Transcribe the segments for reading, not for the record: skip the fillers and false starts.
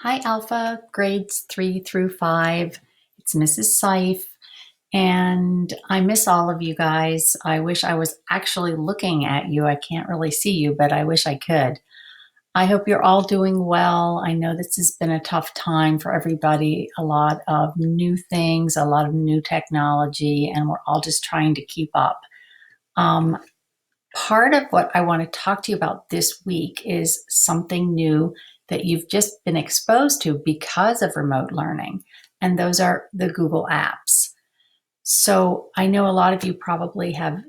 Hi, Alpha, grades 3 through 5. It's Mrs. Seif, and I miss all of you guys. I wish I was actually looking at you. I can't really see you, but I wish I could. I hope you're all doing well. I know this has been a tough time for everybody, a lot of new things, a lot of new technology, and we're all just trying to keep up. Um, Part of what I want to talk to you about this week is something new that you've just been exposed to because of remote learning, and those are the Google Apps. So I know a lot of you probably have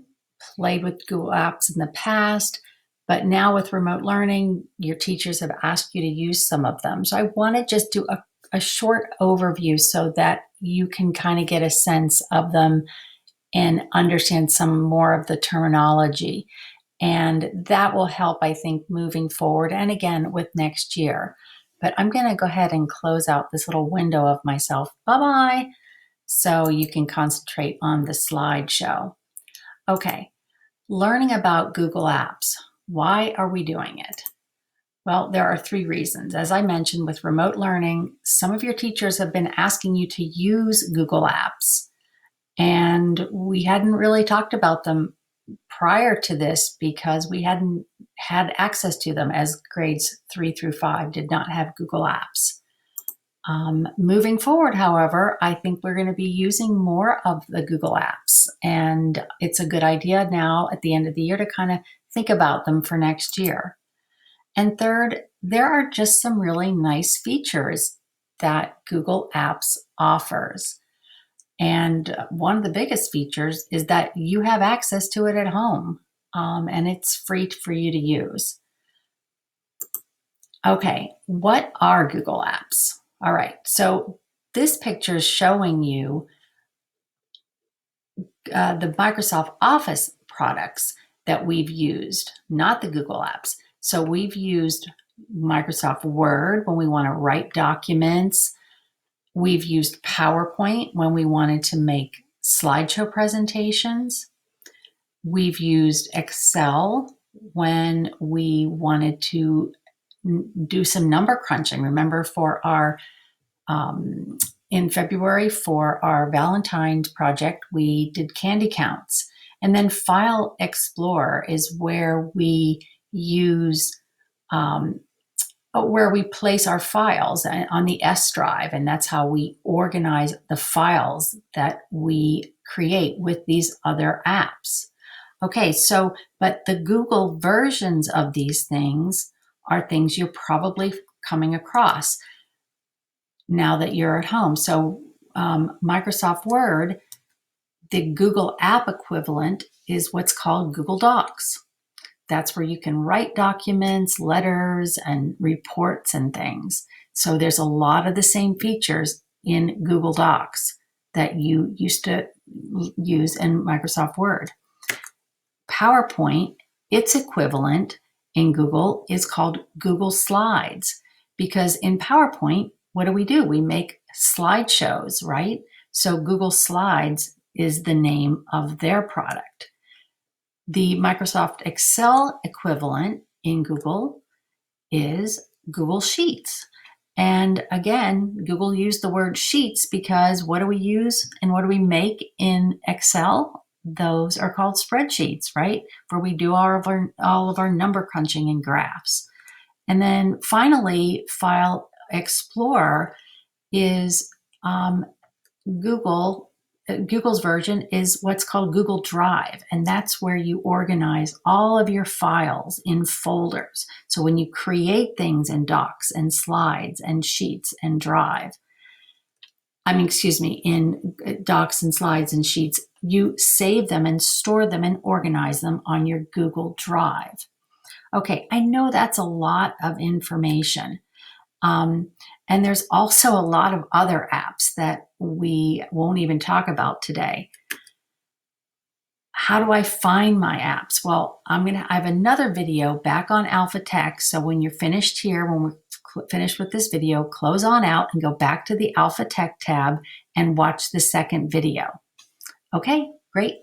played with Google Apps in the past, but now with remote learning, your teachers have asked you to use some of them. So I want to just do a short overview so that you can kind of get a sense of them and understand some more of the terminology. And that will help, I think, moving forward and again with next year. But I'm going to go ahead and close out this little window of myself. Bye-bye. So you can concentrate on the slideshow. Okay, learning about Google Apps. Why are we doing it? Well, there are 3 reasons. As I mentioned, with remote learning, some of your teachers have been asking you to use Google Apps. And we hadn't really talked about them prior to this because we hadn't had access to them, as grades 3 through 5 did not have Google Apps. Moving forward, however, I think we're going to be using more of the Google Apps, and it's a good idea now at the end of the year to kind of think about them for next year. And third, there are just some really nice features that Google Apps offers. And one of the biggest features is that you have access to it at home, and it's free for you to use. Okay, what are Google Apps? All right, so this picture is showing you the Microsoft Office products that we've used, not the Google Apps. So we've used Microsoft Word when we want to write documents. We've used PowerPoint when we wanted to make slideshow presentations. We've used Excel when we wanted to do some number crunching. Remember for our, in February for our Valentine's project, we did candy counts. And then File Explorer is where we use where we place our files on the S drive, and that's how we organize the files that we create with these other apps. Okay, so, but the Google versions of these things are things you're probably coming across now that you're at home. So Microsoft Word, the Google app equivalent is what's called Google Docs. That's where you can write documents, letters, and reports and things. So there's a lot of the same features in Google Docs that you used to use in Microsoft Word. PowerPoint, its equivalent in Google is called Google Slides, because in PowerPoint, what do? We make slideshows, right? So Google Slides is the name of their product. The Microsoft Excel equivalent in Google is Google Sheets. And again, Google used the word sheets because what do we use and what do we make in Excel? Those are called spreadsheets, right? Where we do all of our number crunching and graphs. And then finally, File Explorer is Google's version is what's called Google Drive, and that's where you organize all of your files in folders. So when you create things in Docs and Slides and Sheets and Drive, in Docs and Slides and Sheets, you save them and store them and organize them on your Google Drive. Okay, I know that's a lot of information. And there's also a lot of other apps that we won't even talk about today. How do I find my apps? Well, I have another video back on Alpha Tech. So when you're finished here, when we're finished with this video, close on out and go back to the Alpha Tech tab and watch the second video. Okay, great.